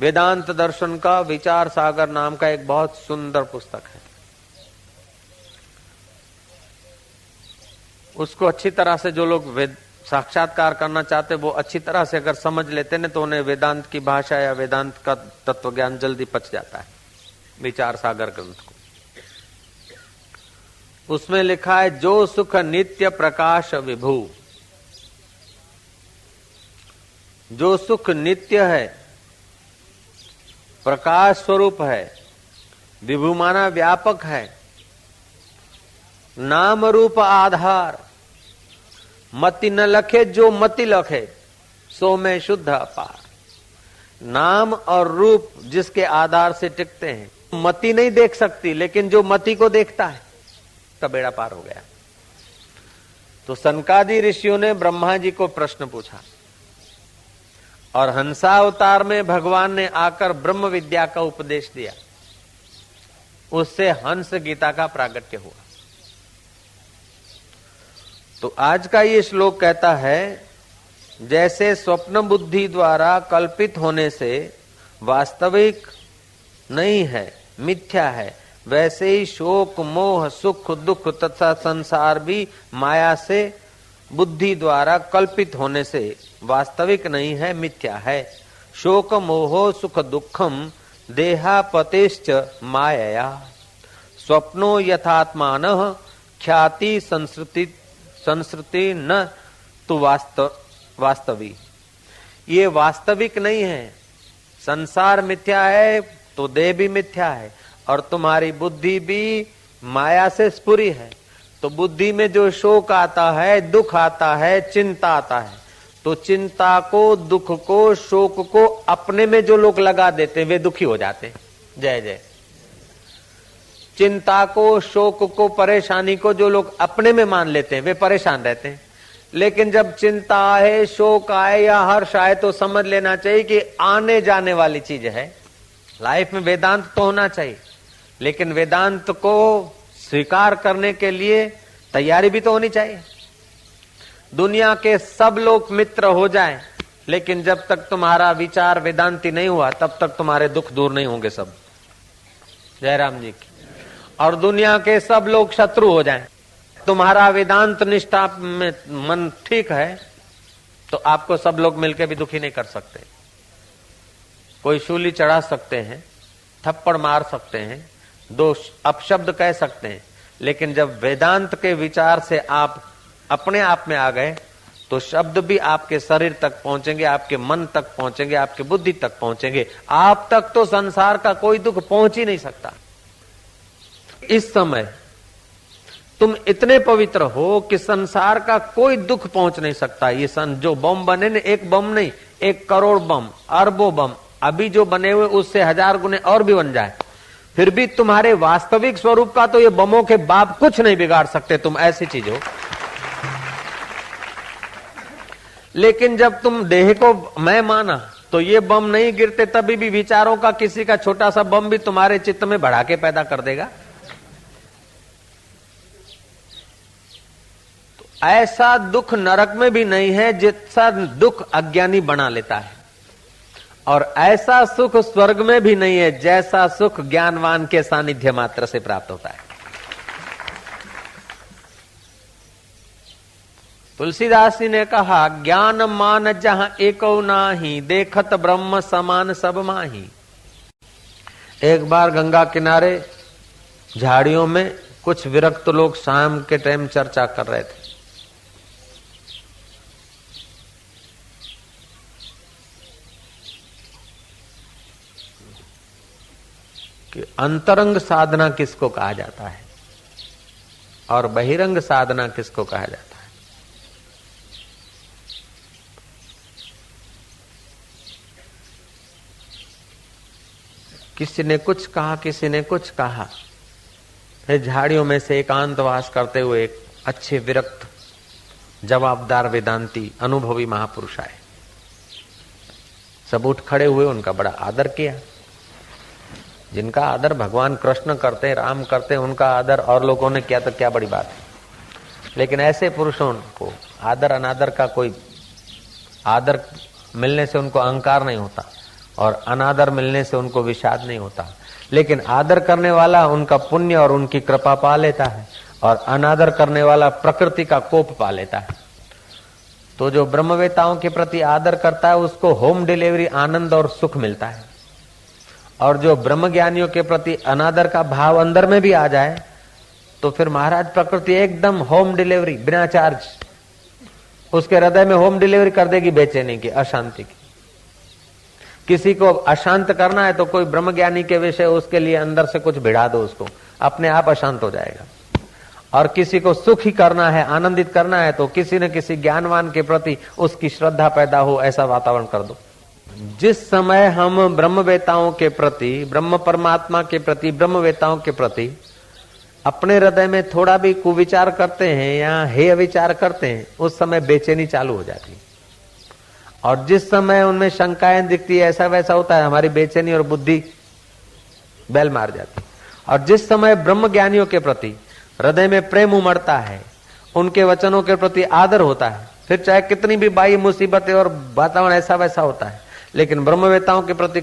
वेदांत दर्शन का विचार सागर नाम का एक बहुत सुंदर पुस्तक है। उसको अच्छी तरह से जो लोग साक्षात्कार करना चाहते वो अच्छी तरह से अगर समझ लेते न तो उन्हें वेदांत की भाषा या वेदांत का तत्व ज्ञान जल्दी पच जाता है। विचार सागर ग्रंथ को उसमें लिखा है, जो सुख नित्य प्रकाश विभू, जो सुख नित्य है, प्रकाश स्वरूप है, विभू माना व्यापक है, नाम रूप आधार, मति न लखे जो मति लखे, सो में शुद्ध अपार। नाम और रूप जिसके आधार से टिकते हैं, मति नहीं देख सकती, लेकिन जो मति को देखता है का बेड़ा पार हो गया। तो सनकादि ऋषियों ने ब्रह्मा जी को प्रश्न पूछा और हंसावतार में भगवान ने आकर ब्रह्म विद्या का उपदेश दिया। उससे हंस गीता का प्रागट्य हुआ। तो आज का ये श्लोक कहता है, जैसे स्वप्न बुद्धि द्वारा कल्पित होने से वास्तविक नहीं है, मिथ्या है, वैसे ही शोक मोह सुख दुख तथा संसार भी माया से बुद्धि द्वारा कल्पित होने से वास्तविक नहीं है, मिथ्या है। शोक मोहो सुख दुखम देहापतेश्च मायया, स्वप्नो यथात्मानः ख्याति संस्कृति न तो वास्तविक। ये वास्तविक नहीं है। संसार मिथ्या है तो देह भी मिथ्या है और तुम्हारी बुद्धि भी माया से स्फुरी है। तो बुद्धि में जो शोक आता है, दुख आता है, चिंता आता है, तो चिंता को, दुख को, शोक को अपने में जो लोग लगा देते हैं वे दुखी हो जाते हैं। जय जय। चिंता को, शोक को, परेशानी को जो लोग अपने में मान लेते हैं वे परेशान रहते हैं। लेकिन जब चिंता आए, शोक आए या हर्ष आए तो समझ लेना चाहिए कि आने जाने वाली चीज है। लाइफ में वेदांत तो होना चाहिए, लेकिन वेदांत को स्वीकार करने के लिए तैयारी भी तो होनी चाहिए। दुनिया के सब लोग मित्र हो जाएं, लेकिन जब तक तुम्हारा विचार वेदांती नहीं हुआ तब तक तुम्हारे दुख दूर नहीं होंगे सब। जयराम जी की। और दुनिया के सब लोग शत्रु हो जाएं, तुम्हारा वेदांत निष्ठा में मन ठीक है तो आपको सब लोग मिलकर भी दुखी नहीं कर सकते। कोई शूली चढ़ा सकते हैं, थप्पड़ मार सकते हैं, दो अपशब्द कह सकते हैं, लेकिन जब वेदांत के विचार से आप अपने आप में आ गए तो शब्द भी आपके शरीर तक पहुंचेंगे, आपके मन तक पहुंचेंगे, आपकी बुद्धि तक पहुंचेंगे। आप तक तो संसार का कोई दुख पहुंच ही नहीं सकता। इस समय तुम इतने पवित्र हो कि संसार का कोई दुख पहुंच नहीं सकता। ये जो बम बने ने, एक बम नहीं, 1 करोड़ बम, अरबों बम अभी जो बने हुए उससे 1000 गुने और भी बन जाए, फिर भी तुम्हारे वास्तविक स्वरूप का तो ये बमों के बाप कुछ नहीं बिगाड़ सकते। तुम ऐसी चीज हो। लेकिन जब तुम देह को मैं माना तो ये बम नहीं गिरते, तभी भी विचारों का किसी का छोटा सा बम भी तुम्हारे चित्त में भड़ाके पैदा कर देगा। तो ऐसा दुख नरक में भी नहीं है जितना दुख अज्ञानी बना लेता है, और ऐसा सुख स्वर्ग में भी नहीं है जैसा सुख ज्ञानवान के सानिध्य मात्र से प्राप्त होता है। तुलसीदास जी ने कहा, ज्ञान मान जहां एको नाही, देखत ब्रह्म समान सब माही। एक बार गंगा किनारे झाड़ियों में कुछ विरक्त लोग शाम के टाइम चर्चा कर रहे थे। कि अंतरंग साधना किसको कहा जाता है और बहिरंग साधना किसको कहा जाता है। किसी ने कुछ कहा, किसी ने कुछ कहा। फिर झाड़ियों में से एकांतवास करते हुए एक अच्छे विरक्त जवाबदार वेदांती अनुभवी महापुरुष आए। सब उठ खड़े हुए, उनका बड़ा आदर किया। जिनका आदर भगवान कृष्ण करते, राम करते, उनका आदर और लोगों ने किया तो क्या बड़ी बात है। लेकिन ऐसे पुरुषों को आदर अनादर का कोई आदर मिलने से उनको अहंकार नहीं होता। और अनादर मिलने से उनको विषाद नहीं होता। लेकिन आदर करने वाला उनका पुण्य और उनकी कृपा पा लेता है, और अनादर करने वाला प्रकृति का कोप पा लेता है। तो जो ब्रह्मवेताओं के प्रति आदर करता है उसको होम डिलीवरी आनंद और सुख मिलता है, और जो ब्रह्मज्ञानियों के प्रति अनादर का भाव अंदर में भी आ जाए तो फिर महाराज प्रकृति एकदम होम डिलीवरी बिना चार्ज उसके हृदय में होम डिलीवरी कर देगी बेचैनी की, अशांति की। किसी को अशांत करना है तो कोई ब्रह्मज्ञानी के विषय उसके लिए अंदर से कुछ भिड़ा दो, उसको अपने आप अशांत हो जाएगा। और किसी को सुखी करना है, आनंदित करना है, तो किसी न किसी ज्ञानवान के प्रति उसकी श्रद्धा पैदा हो ऐसा वातावरण कर दो। जिस समय हम ब्रह्मवेताओं के प्रति, ब्रह्म परमात्मा के प्रति, ब्रह्मवेताओं के प्रति अपने हृदय में थोड़ा भी कुविचार करते हैं या हेय विचार करते हैं, उस समय बेचैनी चालू हो जाती है। और जिस समय उनमें शंकाएं दिखती है, ऐसा वैसा होता है, हमारी बेचैनी और बुद्धि बैल मार जाती है। और जिस समय ब्रह्म ज्ञानियों के प्रति हृदय में प्रेम उमड़ता है, उनके वचनों के प्रति आदर होता है, फिर चाहे कितनी भी बाह्य मुसीबतें और वातावरण ऐसा वैसा होता है, लेकिन ब्रह्मवेताओं के प्रति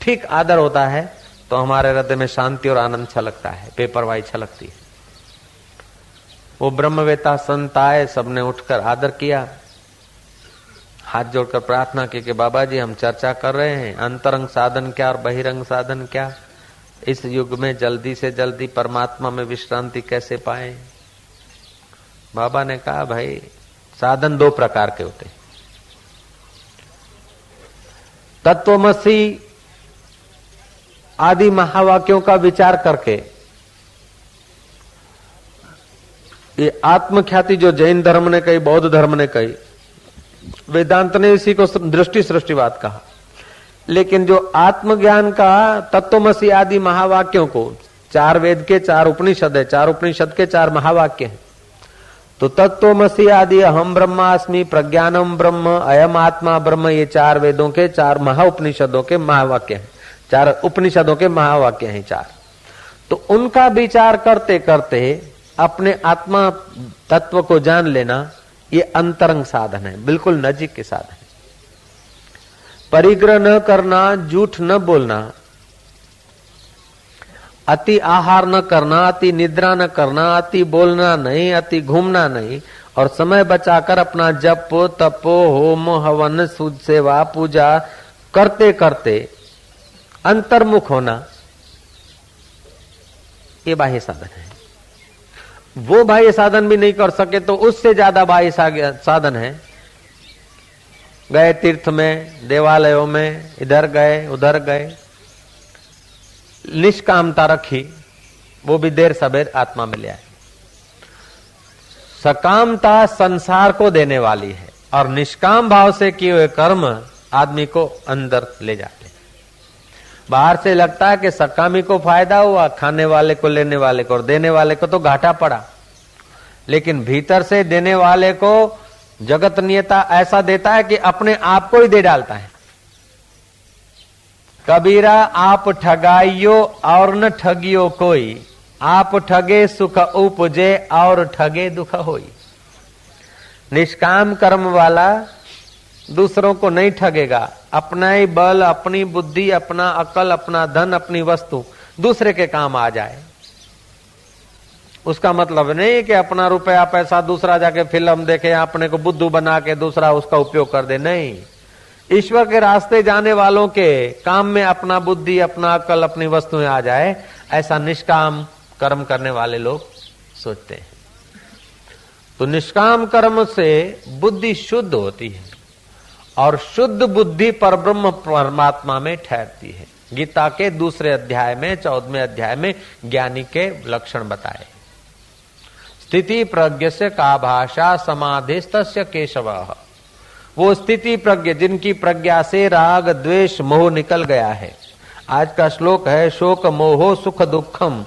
ठीक आदर होता है, तो हमारे हृदय में शांति और आनंद छलकता है, बेपरवाही छलकती है। वो ब्रह्मवेता संत आए, सबने उठकर आदर किया, हाथ जोड़कर प्रार्थना की कि बाबा जी हम चर्चा कर रहे हैं अंतरंग साधन क्या और बहिरंग साधन क्या, इस युग में जल्दी से जल्दी परमात्मा में विश्रांति कैसे पाए। बाबा ने कहा भाई साधन दो प्रकार के होते, तत्वमसी आदि महावाक्यों का विचार करके, ये आत्मख्याति जो जैन धर्म ने कही, बौद्ध धर्म ने कही, वेदांत ने इसी को दृष्टि सृष्टिवाद कहा। लेकिन जो आत्मज्ञान का तत्वमसी आदि महावाक्यों को, चार वेद के चार उपनिषद है, चार उपनिषद के चार महावाक्य हैं, तो तत्वमसी आदि अहम ब्रह्मास्मि, प्रज्ञानम ब्रह्म, अयम आत्मा ब्रह्म, ये चार वेदों के चार महाउपनिषदों के महावाक्य हैं, चार उपनिषदों के महावाक्य हैं चार। तो उनका विचार करते करते अपने आत्मा तत्व को जान लेना, ये अंतरंग साधन है, बिल्कुल नजीक के साधन है। परिग्रह न करना, झूठ न बोलना, अति आहार न करना, अति निद्रा न करना, अति बोलना नहीं, अति घूमना नहीं, और समय बचाकर अपना जप तपो होम हवन सूद सेवा पूजा करते करते अंतर्मुख होना, ये बाह्य साधन है। वो बाह्य साधन भी नहीं कर सके तो उससे ज्यादा बाह्य साधन है। गए तीर्थ में, देवालयों में, इधर गए उधर गए, निष्कामता रखी, वो भी देर सबेर आत्मा में ले आए। सकामता संसार को देने वाली है, और निष्काम भाव से किए हुए कर्म आदमी को अंदर ले जाते हैं। बाहर से लगता है कि सकामी को फायदा हुआ, खाने वाले को, लेने वाले को, और देने वाले को तो घाटा पड़ा, लेकिन भीतर से देने वाले को जगत नियता ऐसा देता है कि अपने आप को ही दे डालता है। कबीरा आप ठगाइयो और न ठगियो कोई, आप ठगे सुख उपजे और ठगे दुख होई। निष्काम कर्म वाला दूसरों को नहीं ठगेगा, अपना ही बल, अपनी बुद्धि, अपना अकल, अपना धन, अपनी वस्तु दूसरे के काम आ जाए। उसका मतलब नहीं कि अपना रुपया पैसा दूसरा जाके फिल्म देखे, अपने को बुद्धू बना के दूसरा उसका उपयोग कर दे, नहीं। ईश्वर के रास्ते जाने वालों के काम में अपना बुद्धि, अपना अकल, अपनी वस्तुएं आ जाए, ऐसा निष्काम कर्म करने वाले लोग सोचते हैं। तो निष्काम कर्म से बुद्धि शुद्ध होती है, और शुद्ध बुद्धि परब्रह्म परमात्मा में ठहरती है। गीता के दूसरे अध्याय में, 14वें अध्याय में ज्ञानी के लक्षण बताए। स्थिति प्रज्ञ से का भाषा समाधिस्तस्य केशवः, वो स्थिति प्रज्ञ जिनकी प्रज्ञा से राग द्वेष मोह निकल गया है। आज का श्लोक है, शोक मोहो सुख दुखम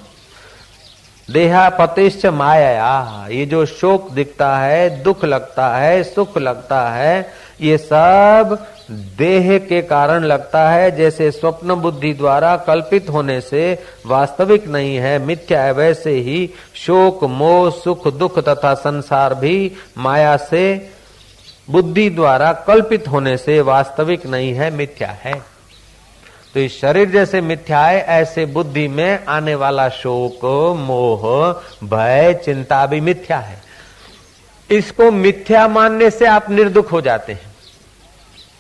देहापतिश्च माया। ये जो शोक दिखता है, दुख लगता है, सुख लगता है, ये सब देह के कारण लगता है। जैसे स्वप्न बुद्धि द्वारा कल्पित होने से वास्तविक नहीं है, मिथ्या है, वैसे ही शोक मोह सुख दुख तथा संसार भी माया से बुद्धि द्वारा कल्पित होने से वास्तविक नहीं है, मिथ्या है। तो इस शरीर जैसे मिथ्या है, ऐसे बुद्धि में आने वाला शोक, मोह, भय, चिंता भी मिथ्या है। इसको मिथ्या मानने से आप निर्दुख हो जाते हैं।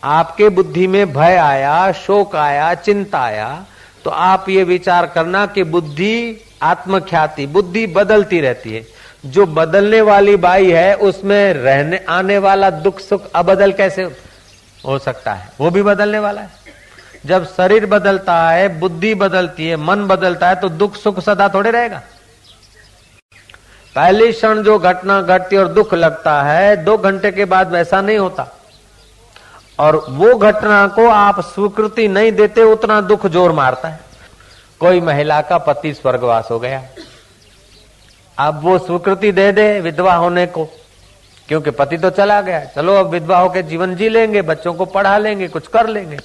आपके बुद्धि में भय आया, शोक आया, चिंता आया, तो आप ये विचार करना कि बुद्धि आत्मख्याति, बुद्धि बदलती रहती है। जो बदलने वाली बाई है उसमें रहने आने वाला दुख सुख अबदल कैसे हो सकता है? वो भी बदलने वाला है। जब शरीर बदलता है, बुद्धि बदलती है, मन बदलता है, तो दुख सुख सदा थोड़े रहेगा। पहली क्षण जो घटना घटती और दुख लगता है, 2 घंटे के बाद वैसा नहीं होता। और वो घटना को आप स्वीकृति नहीं देते, उतना दुख जोर मारता है। कोई महिला का पति स्वर्गवास हो गया, अब वो स्वीकृति दे दे विधवा होने को, क्योंकि पति तो चला गया, चलो अब विधवा होकर जीवन जी लेंगे, बच्चों को पढ़ा लेंगे, कुछ कर लेंगे,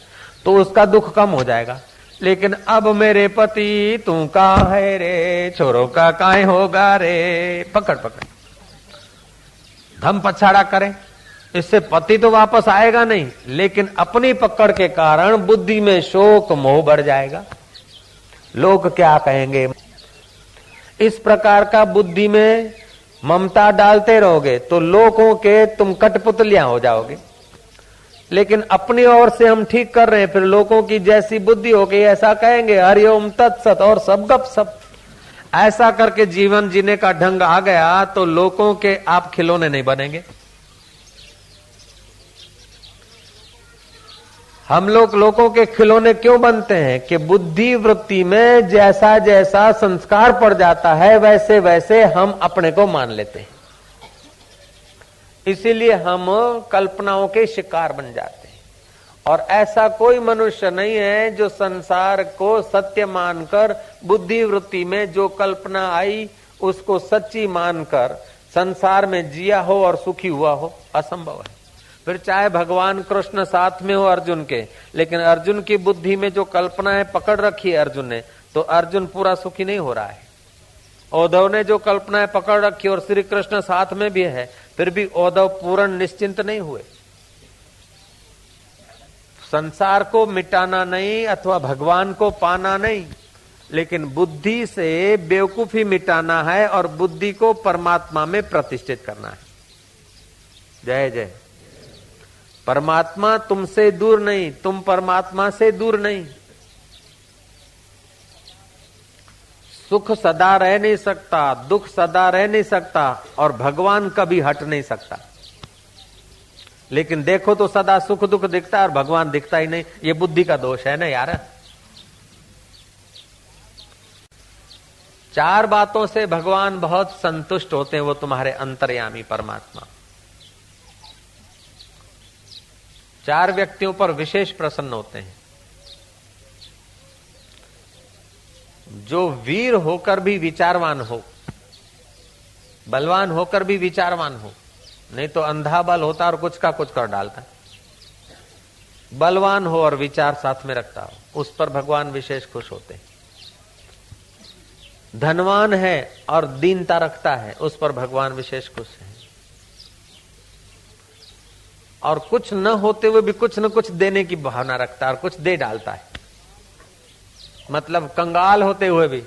तो उसका दुख कम हो जाएगा। लेकिन अब मेरे पति तू का है रे, छोरों का काहे होगा रे, पकड़ पकड़ धम पछाड़ा करें, इससे पति तो वापस आएगा नहीं, लेकिन अपनी पकड़ के कारण बुद्धि में शोक मोह बढ़ जाएगा। लोग क्या कहेंगे, इस प्रकार का बुद्धि में ममता डालते रहोगे तो लोगों के तुम कठपुतलियां हो जाओगे। लेकिन अपनी ओर से हम ठीक कर रहे हैं, फिर लोगों की जैसी बुद्धि हो गई ऐसा कहेंगे, हरिओम तत्सत, और सब गप सब। ऐसा करके जीवन जीने का ढंग आ गया तो लोगों के आप खिलौने नहीं बनेंगे। हम लोगों के खिलौने क्यों बनते हैं कि बुद्धि वृत्ति में जैसा जैसा संस्कार पड़ जाता है वैसे वैसे हम अपने को मान लेते हैं। इसीलिए हम कल्पनाओं के शिकार बन जाते हैं। और ऐसा कोई मनुष्य नहीं है जो संसार को सत्य मानकर, बुद्धि वृत्ति में जो कल्पना आई उसको सच्ची मानकर संसार में जिया हो और सुखी हुआ हो, असंभव है। फिर चाहे भगवान कृष्ण साथ में हो अर्जुन के, लेकिन अर्जुन की बुद्धि में जो कल्पनाएं पकड़ रखी है अर्जुन ने, तो अर्जुन पूरा सुखी नहीं हो रहा है। उद्धव ने जो कल्पनाएं पकड़ रखी और श्री कृष्ण साथ में भी है, फिर भी उद्धव पूर्ण निश्चिंत नहीं हुए। संसार को मिटाना नहीं अथवा भगवान को पाना नहीं, लेकिन बुद्धि से बेवकूफी मिटाना है और बुद्धि को परमात्मा में प्रतिष्ठित करना है। जय जय। परमात्मा तुमसे दूर नहीं, तुम परमात्मा से दूर नहीं। सुख सदा रह नहीं सकता, दुख सदा रह नहीं सकता, और भगवान कभी हट नहीं सकता। लेकिन देखो तो सदा सुख दुख दिखता है और भगवान दिखता ही नहीं। ये बुद्धि का दोष है ना यार। 4 बातों से भगवान बहुत संतुष्ट होते हैं, वो तुम्हारे अंतर्यामी परमात्मा। 4 व्यक्तियों पर विशेष प्रसन्न होते हैं। जो वीर होकर भी विचारवान हो, बलवान होकर भी विचारवान हो, नहीं तो अंधा बल होता और कुछ का कुछ कर डालता। बलवान हो और विचार साथ में रखता हो, उस पर भगवान विशेष खुश होते हैं। धनवान है और दीनता रखता है, उस पर भगवान विशेष खुश है। और कुछ न होते हुए भी कुछ न कुछ देने की भावना रखता है और कुछ दे डालता है। मतलब कंगाल होते हुए भी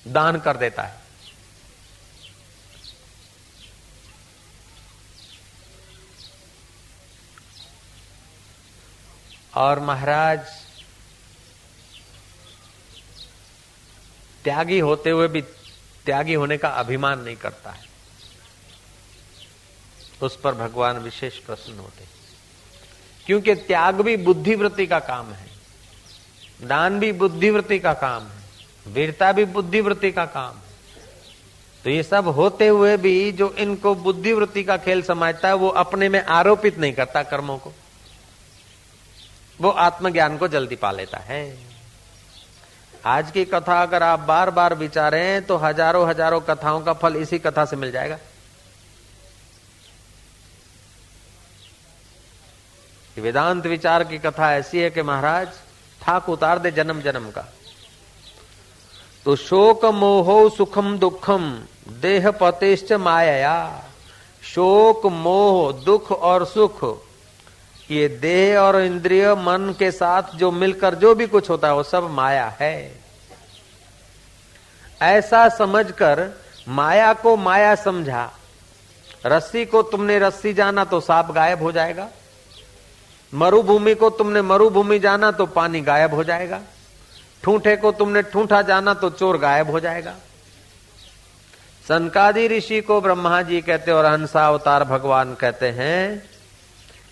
दान कर देता है। और महाराज त्यागी होते हुए भी त्यागी होने का अभिमान नहीं करता है, उस पर भगवान विशेष प्रसन्न होते हैं। क्योंकि त्याग भी बुद्धिवृत्ति का काम है, दान भी बुद्धिवृत्ति का काम है, वीरता भी बुद्धिवृत्ति का काम है। तो ये सब होते हुए भी जो इनको बुद्धिवृत्ति का खेल समझता है, वो अपने में आरोपित नहीं करता कर्मों को, वो आत्मज्ञान को जल्दी पा लेता है। आज की कथा अगर आप बार बार विचारें तो हजारों हजारों कथाओं का फल इसी कथा से मिल जाएगा। वेदांत विचार की कथा ऐसी है कि महाराज ठाक उतार दे जन्म जन्म का। तो शोक मोहो सुखम दुखम देह पतेश्च माया, शोक, मोह, दुख और सुख, ये देह और इंद्रिय मन के साथ जो मिलकर जो भी कुछ होता है वो सब माया है। ऐसा समझकर माया को माया समझा। रस्सी को तुमने रस्सी जाना तो सांप गायब हो जाएगा, मरुभूमि को तुमने मरुभूमि जाना तो पानी गायब हो जाएगा, ठूंठे को तुमने ठूंठा जाना तो चोर गायब हो जाएगा। सनकादि ऋषि को ब्रह्मा जी कहते और हंसा अवतार भगवान कहते हैं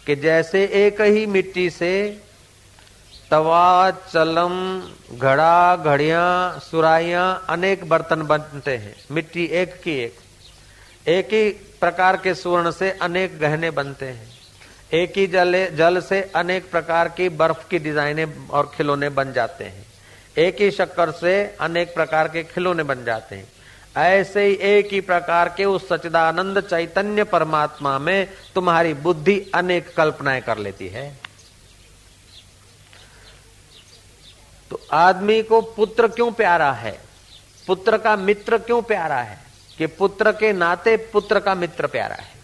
कि जैसे एक ही मिट्टी से तवा, चलम, घड़ा, घड़ियां, सुराइयां, अनेक बर्तन बनते हैं। मिट्टी एक की एक ही प्रकार के स्वर्ण से अनेक गहने बनते हैं। एक ही जल से अनेक प्रकार की बर्फ की डिजाइनें और खिलौने बन जाते हैं। एक ही शक्कर से अनेक प्रकार के खिलौने बन जाते हैं। ऐसे ही एक ही प्रकार के उस सच्चिदानंद चैतन्य परमात्मा में तुम्हारी बुद्धि अनेक कल्पनाएं कर लेती है। तो आदमी को पुत्र क्यों प्यारा है, पुत्र का मित्र क्यों प्यारा है? कि पुत्र के नाते पुत्र का मित्र प्यारा है,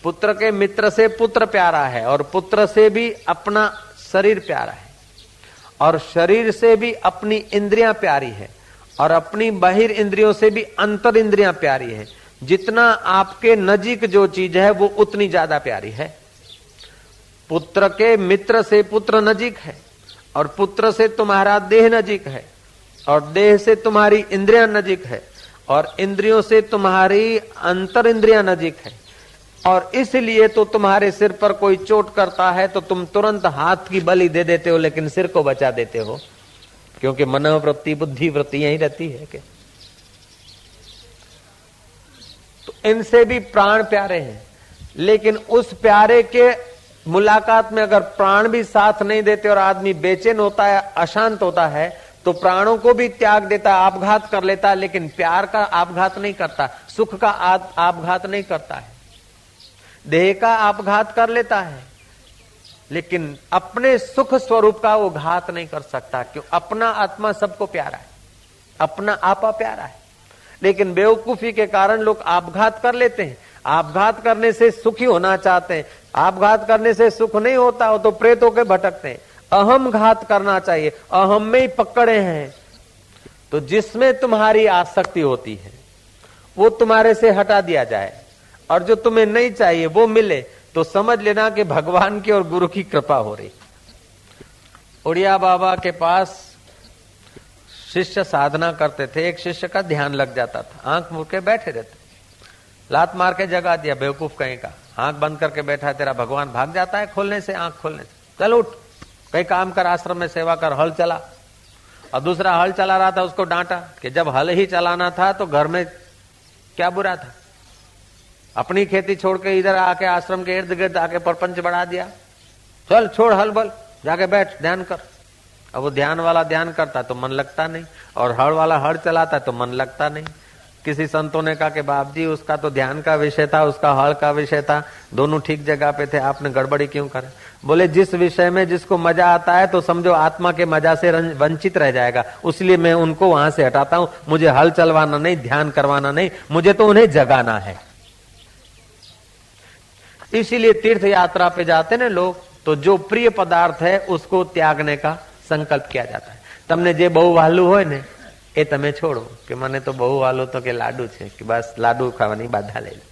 पुत्र के मित्र से पुत्र प्यारा है, और पुत्र से भी अपना शरीर प्यारा है, और शरीर से भी अपनी इंद्रियां प्यारी है, और अपनी बाहिर इंद्रियों से भी अंतर इंद्रियां प्यारी है। जितना आपके नजीक जो चीज है वो उतनी ज्यादा प्यारी है। पुत्र के मित्र से पुत्र नजीक है, और पुत्र से तुम्हारा देह नजीक है, और देह से तुम्हारी इंद्रियां नजीक है, और इंद्रियों से तुम्हारी अंतर इंद्रियां नजीक है। और इसलिए तो तुम्हारे सिर पर कोई चोट करता है तो तुम तुरंत हाथ की बलि दे देते हो, लेकिन सिर को बचा देते हो, क्योंकि मनोवृत्ति, बुद्धि वृत्ति यही रहती है। कि तो इनसे भी प्राण प्यारे हैं, लेकिन उस प्यारे के मुलाकात में अगर प्राण भी साथ नहीं देते और आदमी बेचैन होता है, अशांत होता है, तो प्राणों को भी त्याग देता, आपघात कर लेता, लेकिन प्यार का आपघात नहीं करता, सुख का आपघात नहीं करता है। देह का आपघात कर लेता है, लेकिन अपने सुख स्वरूप का वो घात नहीं कर सकता। क्यों? अपना आत्मा सबको प्यारा है, अपना आपा प्यारा है। लेकिन बेवकूफी के कारण लोग आपघात कर लेते हैं। आपघात करने से सुखी होना चाहते हैं, आपघात करने से सुख नहीं होता हो तो प्रेत होकर भटकते हैं। अहम घात करना चाहिए, अहम में ही पकड़े हैं। तो जिसमें तुम्हारी आसक्ति होती है वो तुम्हारे से हटा दिया जाए, और जो तुम्हें नहीं चाहिए वो मिले, तो समझ लेना कि भगवान की और गुरु की कृपा हो रही। उड़िया बाबा के पास शिष्य साधना करते थे, एक शिष्य का ध्यान लग जाता था, आंख मूंद के बैठे रहते, लात मार के जगा दिया, बेवकूफ कहीं का, आंख बंद करके बैठा है, तेरा भगवान भाग जाता है खोलने से, आंख खोलने से, चल उठ, कई काम कर, आश्रम में सेवा कर, हल चला। और दूसरा हल चला रहा था, उसको डांटा कि जब हल ही चलाना था तो घर में क्या बुरा था, अपनी खेती छोड़ के इधर आके आश्रम के इर्द गिर्द आके परपंच बढ़ा दिया, चल छोड़ हल बल, जाके बैठ ध्यान कर। अब वो ध्यान वाला ध्यान करता तो मन लगता नहीं, और हड़ वाला हड़ चलाता तो मन लगता नहीं। किसी संतों ने कहा कि बाप जी उसका तो ध्यान का विषय था, उसका हड़ का विषय था, दोनों ठीक जगह पे थे, आपने गड़बड़ी क्यों करे? बोले जिस विषय में जिसको मजा आता है तो समझो आत्मा के मजा से वंचित रह जाएगा, इसलिए मैं उनको वहां से हटाता हूं। मुझे हल चलवाना नहीं, ध्यान करवाना नहीं, मुझे तो उन्हें जगाना है। इसीलिए तीर्थ यात्रा पे जाते ना लोग, तो जो प्रिय पदार्थ है उसको त्यागने का संकल्प किया जाता है। तमने जे बहु वालू होय ने એ તમે છોડો, કે મને તો બહુ વાલો તો કે લાડુ છે, કે બસ લાડુ ખાવાની બાધા લઈ લે,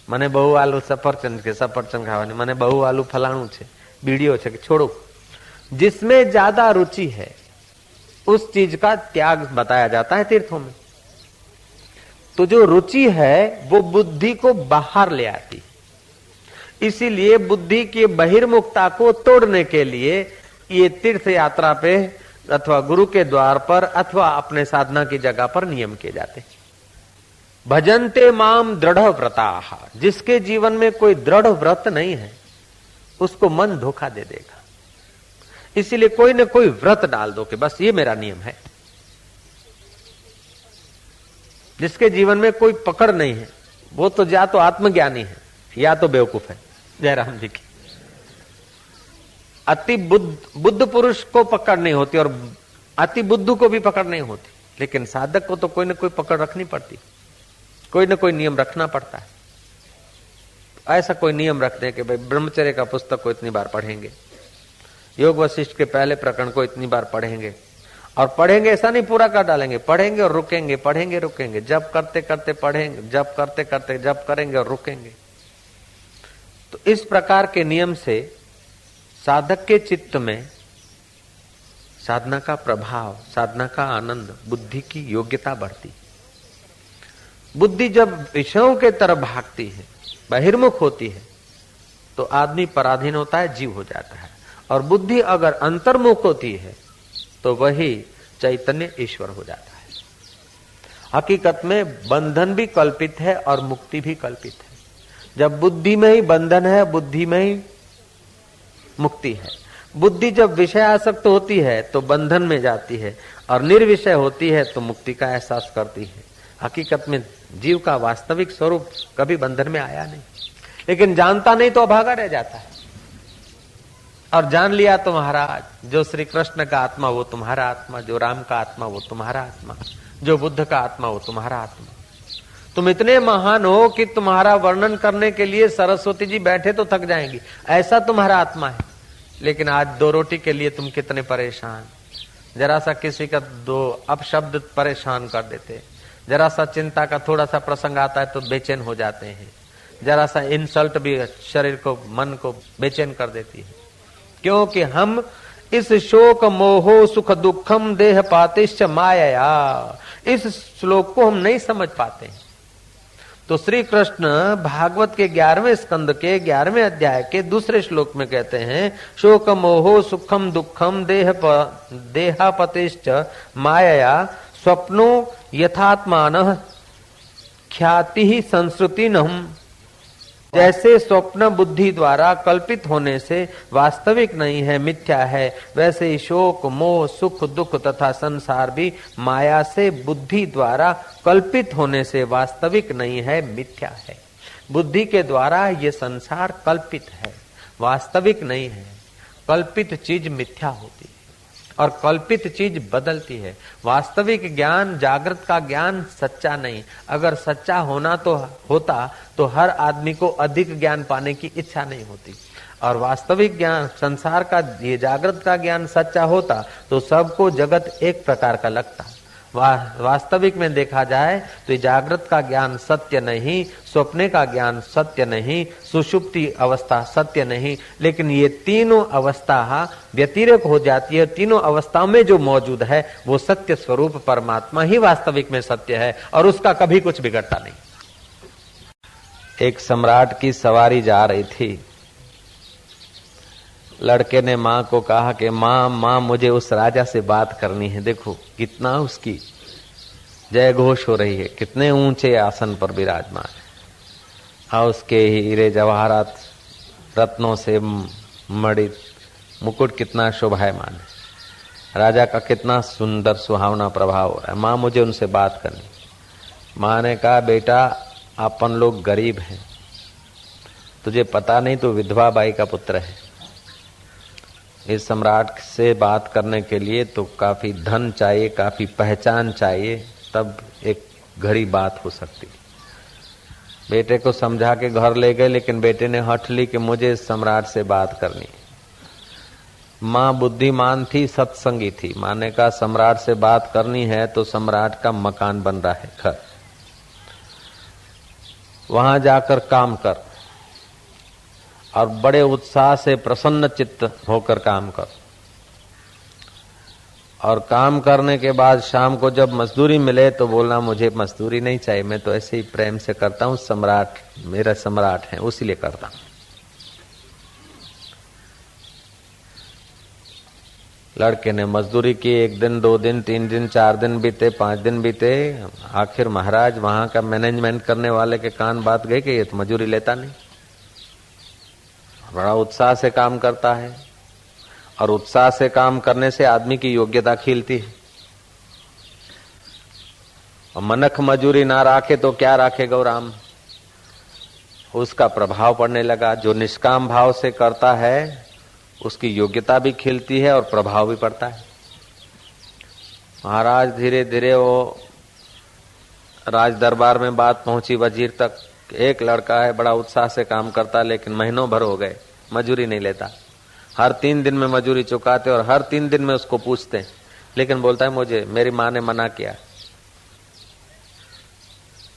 મને બહુ વાલું સફરચંદ કે સફરચંદ ખાવાની, મને બહુ વાલું ફલાણું છે, બીડીઓ છે, કે छोड़ो। जिसमें ज्यादा रुचि है उस चीज का त्याग बताया जाता है तीर्थों में। तो जो रुचि है वो बुद्धि को बाहर ले आती, इसीलिए बुद्धि की बहिर्मुखता को तोड़ने के लिए ये तीर्थ यात्रा पे अथवा गुरु के द्वार पर अथवा अपने साधना की जगह पर नियम किए जाते। भजन्ते माम दृढ़ व्रताः, जिसके जीवन में कोई दृढ़ व्रत नहीं है उसको मन धोखा दे देगा। इसीलिए कोई न कोई व्रत डाल दो कि बस ये मेरा नियम है। जिसके जीवन में कोई पकड़ नहीं है वो तो या तो आत्मज्ञानी है या तो बेवकूफ है। जयराम जी की अति बुद्ध पुरुष को पकड़ नहीं होती और अति बुद्धू को भी पकड़ नहीं होती, लेकिन साधक को तो कोई न कोई पकड़ रखनी पड़ती, कोई न कोई नियम रखना पड़ता है। ऐसा कोई नियम रखते हैं कि भाई ब्रह्मचर्य का पुस्तक को इतनी बार पढ़ेंगे, योग वशिष्ठ के पहले प्रकरण को इतनी बार पढ़ेंगे, और पढ़ेंगे ऐसा नहीं पूरा कर डालेंगे, पढ़ेंगे और रुकेंगे, पढ़ेंगे रुकेंगे, जब करते करते पढ़ेंगे, जब करते करते जब करेंगे और रुकेंगे। तो इस प्रकार के नियम से साधक के चित्त में साधना का प्रभाव, साधना का आनंद, बुद्धि की योग्यता बढ़ती। बुद्धि जब विषयों के तरफ भागती है, बहिर्मुख होती है, तो आदमी पराधीन होता है, जीव हो जाता है। और बुद्धि अगर अंतर्मुख होती है तो वही चैतन्य ईश्वर हो जाता है। हकीकत में बंधन भी कल्पित है और मुक्ति भी कल्पित है। जब बुद्धि में ही बंधन है, बुद्धि में ही मुक्ति है। बुद्धि जब विषय आसक्त होती है तो बंधन में जाती है, और निर्विषय होती है तो मुक्ति का एहसास करती है। हकीकत में जीव का वास्तविक स्वरूप कभी बंधन में आया नहीं, लेकिन जानता नहीं तो अभागा रह जाता है। और जान लिया तो महाराज, जो श्री कृष्ण का आत्मा वो तुम्हारा आत्मा, जो राम का आत्मा वो तुम्हारा आत्मा, जो बुद्ध का आत्मा वो तुम्हारा आत्मा। तुम इतने महान हो कि तुम्हारा वर्णन करने के लिए सरस्वती जी बैठे तो थक जाएंगी, ऐसा तुम्हारा आत्मा है। लेकिन आज 2 रोटी के लिए तुम कितने परेशान, जरा सा किसी का 2 अपशब्द परेशान कर देते, जरा सा चिंता का थोड़ा सा प्रसंग आता है तो बेचैन हो जाते हैं, जरा सा इंसल्ट भी शरीर को, मन को बेचैन कर देती है। क्योंकि हम इस शोक मोहो सुख दुखम देह पातिश्च माया, इस श्लोक को हम नहीं समझ पाते। तो श्री कृष्ण भागवत के 11वें स्कंद के 11वें अध्याय के दूसरे श्लोक में कहते हैं, शोक मोहो सुखम दुखम देहापतिश्च माया स्वप्नो यथात्मान ख्याति ही संस्कृति नहम। जैसे स्वप्न बुद्धि द्वारा कल्पित होने से वास्तविक नहीं है, मिथ्या है, वैसे ही शोक मोह सुख दुख तथा संसार भी माया से बुद्धि द्वारा कल्पित होने से वास्तविक नहीं है, मिथ्या है। बुद्धि के द्वारा ये संसार कल्पित है, वास्तविक नहीं है। कल्पित चीज मिथ्या होती है और कल्पित चीज बदलती है। वास्तविक ज्ञान, जागृत का ज्ञान सच्चा नहीं। अगर सच्चा होना तो होता तो हर आदमी को अधिक ज्ञान पाने की इच्छा नहीं होती। और वास्तविक ज्ञान, संसार का ये जागृत का ज्ञान सच्चा होता तो सबको जगत एक प्रकार का लगता। वास्तविक में देखा जाए तो जागृत का ज्ञान सत्य नहीं, स्वप्ने का ज्ञान सत्य नहीं, सुषुप्ति अवस्था सत्य नहीं, लेकिन ये तीनों अवस्था व्यतिरेक हो जाती है। तीनों अवस्थाओं में जो मौजूद है वो सत्य स्वरूप परमात्मा ही वास्तविक में सत्य है और उसका कभी कुछ बिगड़ता नहीं। एक सम्राट की सवारी जा रही थी। लड़के ने माँ को कहा कि माँ मुझे उस राजा से बात करनी है। देखो कितना उसकी जय घोष हो रही है, कितने ऊंचे आसन पर विराजमान है, हाँ उसके हीरे जवाहरात रत्नों से मड़ित मुकुट कितना शोभायमान है, राजा का कितना सुंदर सुहावना प्रभाव हो रहा है। माँ मुझे उनसे बात करनी। माँ ने कहा बेटा अपन लोग गरीब हैं, तुझे पता नहीं तो विधवा बाई का पुत्र है। इस सम्राट से बात करने के लिए तो काफी धन चाहिए, काफी पहचान चाहिए, तब एक घड़ी बात हो सकती। बेटे को समझा के घर ले गए, लेकिन बेटे ने हठ ली कि मुझे इस सम्राट से बात करनी। माँ बुद्धिमान थी, सत्संगी थी। माँ ने कहा सम्राट से बात करनी है तो सम्राट का मकान बन रहा है, घर, वहां जाकर काम कर और बड़े उत्साह से प्रसन्न चित्त होकर काम कर। और काम करने के बाद शाम को जब मजदूरी मिले तो बोलना मुझे मजदूरी नहीं चाहिए, मैं तो ऐसे ही प्रेम से करता हूँ, सम्राट मेरा सम्राट है उसी लिए करता हूँ। लड़के ने मजदूरी की। 1 दिन 2 दिन 3 दिन 4 दिन बीते, 5 दिन बीते। आखिर महाराज वहां का मैनेजमेंट करने वाले के कान बात गई कि ये तो मजदूरी लेता नहीं, बड़ा उत्साह से काम करता है। और उत्साह से काम करने से आदमी की योग्यता खिलती है। और मनख मजूरी ना राखे तो क्या राखे गौराम, उसका प्रभाव पड़ने लगा। जो निष्काम भाव से करता है उसकी योग्यता भी खिलती है और प्रभाव भी पड़ता है। महाराज धीरे धीरे वो राज दरबार में बात पहुंची वजीर तक एक लड़का है, बड़ा उत्साह से काम करता, लेकिन महीनों भर हो गए मजूरी नहीं लेता। हर 3 दिन में मजूरी चुकाते और हर 3 दिन में उसको पूछते, लेकिन बोलता है मुझे मेरी माँ ने मना किया,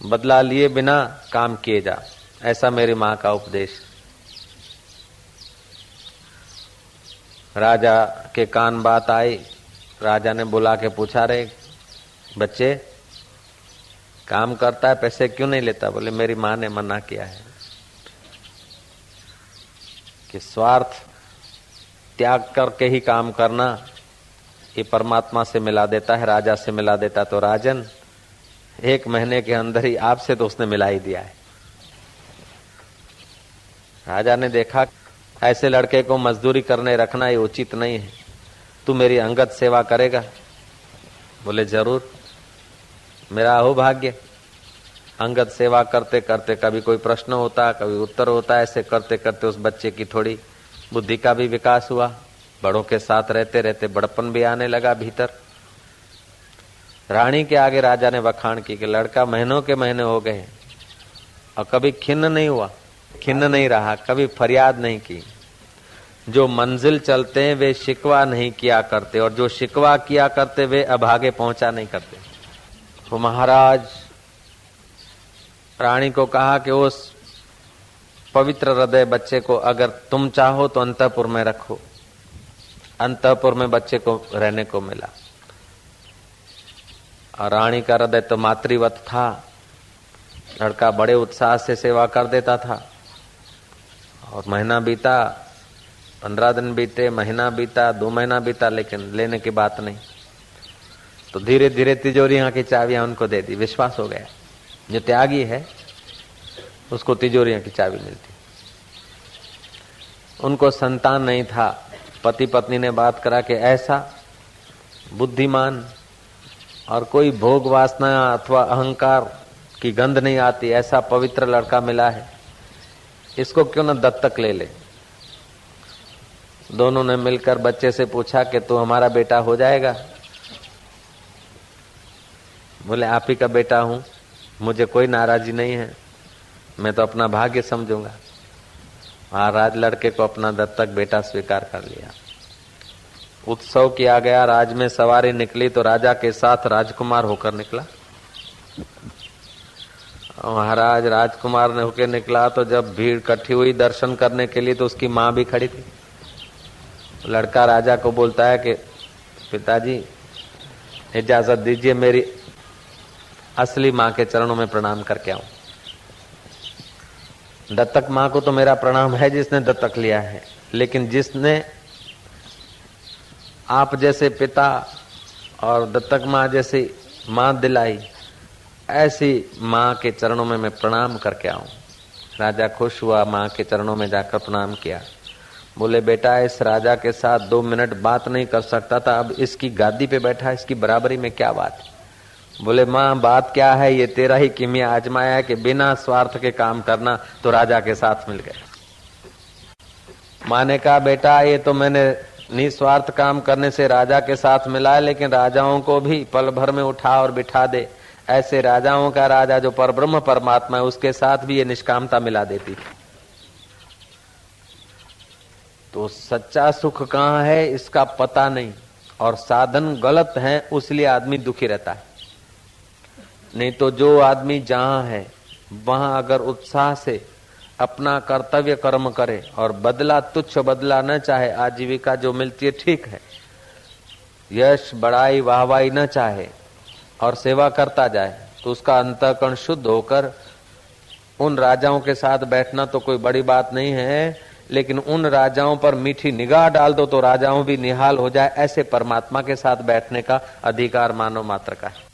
बदला लिए बिना काम किए जा, ऐसा मेरी माँ का उपदेश। राजा के कान बात आई। राजा ने बुला के पूछा, रे बच्चे, काम करता है पैसे क्यों नहीं लेता? बोले मेरी माँ ने मना किया है कि स्वार्थ त्याग करके ही काम करना ये परमात्मा से मिला देता है, राजा से मिला देता। तो राजन, 1 महीने के अंदर ही आपसे तो उसने मिला ही दिया है। राजा ने देखा ऐसे लड़के को मजदूरी करने रखना ये उचित नहीं है, तू मेरी अंगत सेवा करेगा? बोले जरूर, मेरा अहोभाग्य। अंगत सेवा करते करते कभी कोई प्रश्न होता, कभी उत्तर होता, ऐसे करते करते उस बच्चे की थोड़ी बुद्धि का भी विकास हुआ। बड़ों के साथ रहते रहते बड़पन भी आने लगा भीतर। रानी के आगे राजा ने बखान की कि लड़का महीनों के महीने हो गए और कभी खिन्न नहीं हुआ, खिन्न नहीं रहा, कभी फरियाद नहीं की। जो मंजिल चलते हैं वे शिकवा नहीं किया करते, और जो शिकवा किया करते वे अभागे पहुंचा नहीं करते। तो महाराज रानी को कहा कि उस पवित्र हृदय बच्चे को अगर तुम चाहो तो अंतःपुर में रखो। अंतःपुर में बच्चे को रहने को मिला। और रानी का हृदय तो मातृवत था। लड़का बड़े उत्साह से सेवा कर देता था। और महीना बीता, 15 दिन बीते, महीना बीता, 2 महीना बीता, लेकिन लेने की बात नहीं। तो धीरे धीरे तिजोरियां की चाबियां उनको दे दी। विश्वास हो गया, जो त्यागी है उसको तिजोरियां की चाबी मिलती। उनको संतान नहीं था। पति पत्नी ने बात करा कि ऐसा बुद्धिमान और कोई भोग वासना अथवा अहंकार की गंध नहीं आती, ऐसा पवित्र लड़का मिला है, इसको क्यों न दत्तक ले ले। दोनों ने मिलकर बच्चे से पूछा कि तू हमारा बेटा हो जाएगा? बोले आप ही का बेटा हूं, मुझे कोई नाराजी नहीं है, मैं तो अपना भाग्य समझूंगा। महाराज लड़के को अपना दत्तक बेटा स्वीकार कर लिया। उत्सव किया गया। राज में सवारी निकली तो राजा के साथ राजकुमार होकर निकला। महाराज राजकुमार ने होकर निकला तो जब भीड़ इकट्ठी हुई दर्शन करने के लिए तो उसकी माँ भी खड़ी थी। लड़का राजा को बोलता है कि पिताजी इजाजत दीजिए, मेरी असली माँ के चरणों में प्रणाम करके आऊं। दत्तक माँ को तो मेरा प्रणाम है जिसने दत्तक लिया है, लेकिन जिसने आप जैसे पिता और दत्तक माँ जैसी माँ दिलाई, ऐसी माँ के चरणों में मैं प्रणाम करके आऊं। राजा खुश हुआ, माँ के चरणों में जाकर प्रणाम किया। बोले बेटा, इस राजा के साथ 2 मिनट बात नहीं कर सकता था, अब इसकी गादी पे बैठा, इसकी बराबरी में क्या बात? बोले माँ बात क्या है, ये तेरा ही किमिया आजमाया है कि बिना स्वार्थ के काम करना, तो राजा के साथ मिल गए। माँ ने कहा बेटा, ये तो मैंने निस्वार्थ काम करने से राजा के साथ मिला है, लेकिन राजाओं को भी पल भर में उठा और बिठा दे, ऐसे राजाओं का राजा जो परब्रह्म परमात्मा है उसके साथ भी ये निष्कामता मिला देती थी। तो सच्चा सुख कहाँ है इसका पता नहीं, और साधन गलत है उसलिए आदमी दुखी रहता है। नहीं तो जो आदमी जहां है वहां अगर उत्साह से अपना कर्तव्य कर्म करे और बदला तुच्छ बदला न चाहे, आजीविका जो मिलती है ठीक है, यश बड़ाई वाहवाही न चाहे और सेवा करता जाए, तो उसका अंतःकरण शुद्ध होकर उन राजाओं के साथ बैठना तो कोई बड़ी बात नहीं है, लेकिन उन राजाओं पर मीठी निगाह डाल दो तो राजाओं भी निहाल हो जाए, ऐसे परमात्मा के साथ बैठने का अधिकार मानव मात्र का है।